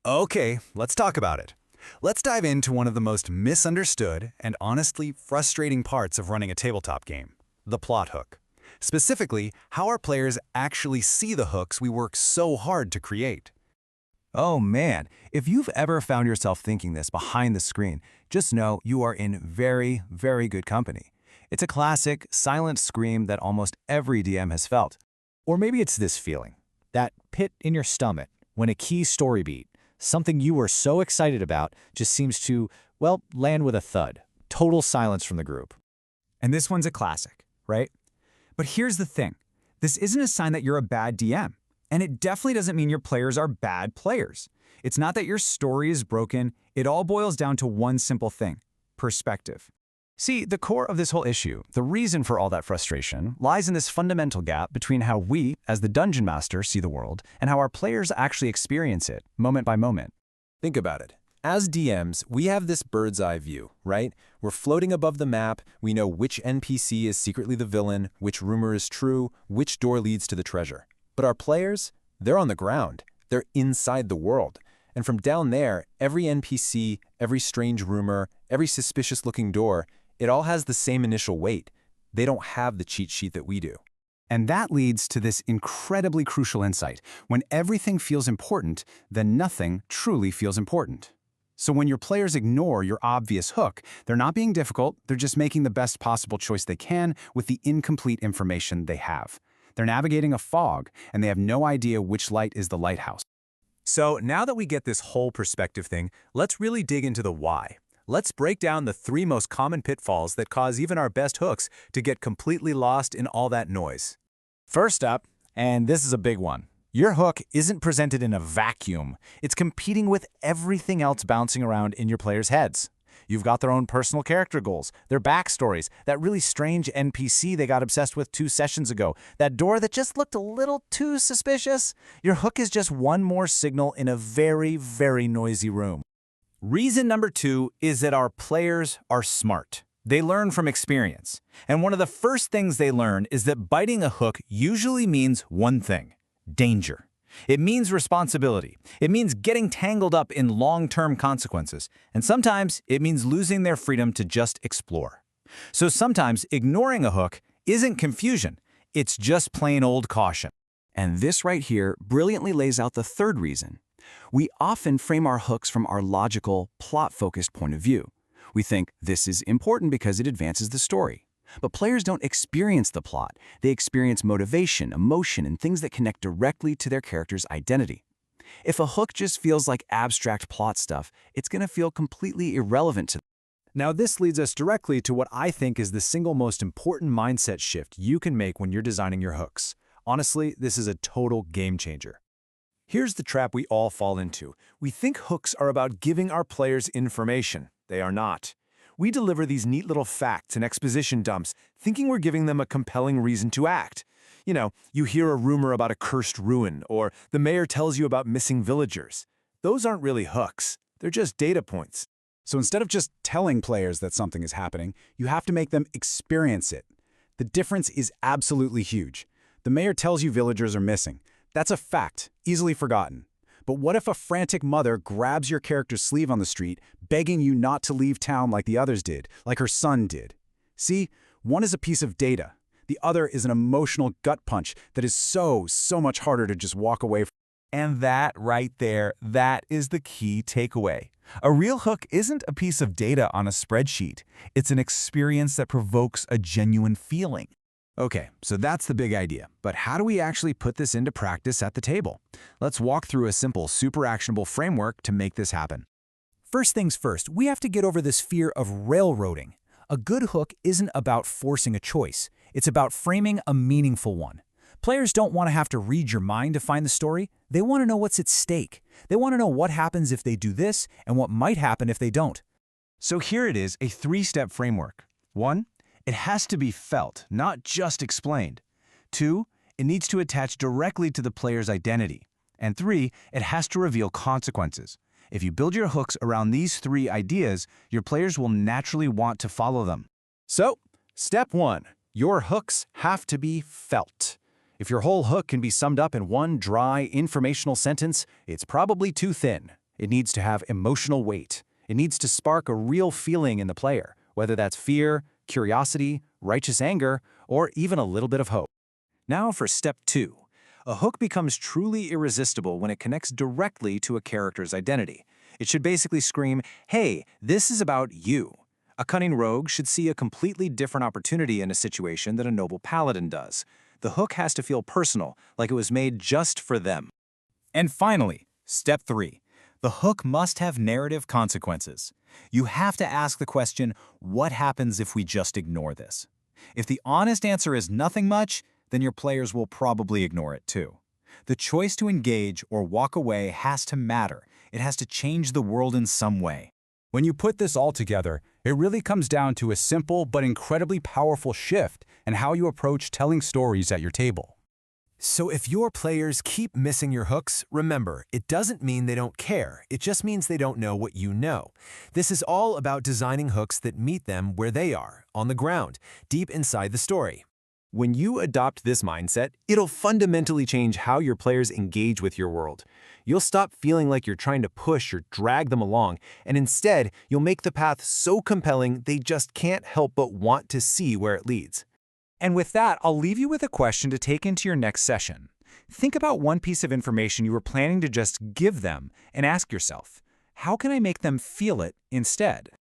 Okay, let's talk about it. Let's dive into one of the most misunderstood and honestly frustrating parts of running a tabletop game, the plot hook. Specifically, how our players actually see the hooks we work so hard to create. Oh man, if you've ever found yourself thinking this behind the screen, just know you are in very, very good company. It's a classic, silent scream that almost every DM has felt. Or maybe it's this feeling, that pit in your stomach, when a key story beat, something you were so excited about, just seems to, well, land with a thud. Total silence from the group. And this one's a classic, right? But here's the thing. This isn't a sign that you're a bad DM. And it definitely doesn't mean your players are bad players. It's not that your story is broken. It all boils down to one simple thing: perspective. See, the core of this whole issue, the reason for all that frustration, lies in this fundamental gap between how we, as the dungeon master, see the world and how our players actually experience it, moment by moment. Think about it. As DMs, we have this bird's eye view, right? We're floating above the map, we know which NPC is secretly the villain, which rumor is true, which door leads to the treasure. But our players, they're on the ground. They're inside the world. And from down there, every NPC, every strange rumor, every suspicious-looking door, it all has the same initial weight. They don't have the cheat sheet that we do. And that leads to this incredibly crucial insight. When everything feels important, then nothing truly feels important. So when your players ignore your obvious hook, they're not being difficult, they're just making the best possible choice they can with the incomplete information they have. They're navigating a fog, and they have no idea which light is the lighthouse. So now that we get this whole perspective thing, let's really dig into the why. Let's break down the 3 most common pitfalls that cause even our best hooks to get completely lost in all that noise. First up, and this is a big one, your hook isn't presented in a vacuum. It's competing with everything else bouncing around in your players' heads. You've got their own personal character goals, their backstories, that really strange NPC they got obsessed with 2 sessions ago, that door that just looked a little too suspicious. Your hook is just one more signal in a very, very noisy room. Reason number 2 is that our players are smart. They learn from experience. And one of the first things they learn is that biting a hook usually means one thing: danger. It means responsibility. It means getting tangled up in long-term consequences. And sometimes it means losing their freedom to just explore. So sometimes ignoring a hook isn't confusion. It's just plain old caution. And this right here brilliantly lays out the third reason. We often frame our hooks from our logical, plot-focused point of view. We think this is important because it advances the story. But players don't experience the plot. They experience motivation, emotion, and things that connect directly to their character's identity. If a hook just feels like abstract plot stuff, it's going to feel completely irrelevant to them. Now this leads us directly to what I think is the single most important mindset shift you can make when you're designing your hooks. Honestly, this is a total game changer. Here's the trap we all fall into. We think hooks are about giving our players information. They are not. We deliver these neat little facts and exposition dumps, thinking we're giving them a compelling reason to act. You know, you hear a rumor about a cursed ruin, or the mayor tells you about missing villagers. Those aren't really hooks. They're just data points. So instead of just telling players that something is happening, you have to make them experience it. The difference is absolutely huge. The mayor tells you villagers are missing. That's a fact, easily forgotten. But what if a frantic mother grabs your character's sleeve on the street, begging you not to leave town like the others did, like her son did? See, one is a piece of data. The other is an emotional gut punch that is so much harder to just walk away from. And that right there, that is the key takeaway. A real hook isn't a piece of data on a spreadsheet. It's an experience that provokes a genuine feeling. Okay, so that's the big idea. But how do we actually put this into practice at the table? Let's walk through a simple, super actionable framework to make this happen. First things first, we have to get over this fear of railroading. A good hook isn't about forcing a choice. It's about framing a meaningful one. Players don't want to have to read your mind to find the story. They want to know what's at stake. They want to know what happens if they do this and what might happen if they don't. So here it is, a 3-step framework. 1, it has to be felt, not just explained. 2, it needs to attach directly to the player's identity. And 3, it has to reveal consequences. If you build your hooks around these 3 ideas, your players will naturally want to follow them. So, step 1, your hooks have to be felt. If your whole hook can be summed up in one dry, informational sentence, it's probably too thin. It needs to have emotional weight. It needs to spark a real feeling in the player, whether that's fear, curiosity, righteous anger, or even a little bit of hope. Now for step 2. A hook becomes truly irresistible when it connects directly to a character's identity. It should basically scream, "Hey, this is about you." A cunning rogue should see a completely different opportunity in a situation than a noble paladin does. The hook has to feel personal, like it was made just for them. And finally, step 3. The hook must have narrative consequences. You have to ask the question, what happens if we just ignore this? If the honest answer is nothing much, then your players will probably ignore it too. The choice to engage or walk away has to matter. It has to change the world in some way. When you put this all together, it really comes down to a simple but incredibly powerful shift in how you approach telling stories at your table. So if your players keep missing your hooks, remember, it doesn't mean they don't care. It just means they don't know what you know. This is all about designing hooks that meet them where they are, on the ground, deep inside the story. When you adopt this mindset, it'll fundamentally change how your players engage with your world. You'll stop feeling like you're trying to push or drag them along, and instead, you'll make the path so compelling they just can't help but want to see where it leads. And with that, I'll leave you with a question to take into your next session. Think about one piece of information you were planning to just give them and ask yourself, how can I make them feel it instead?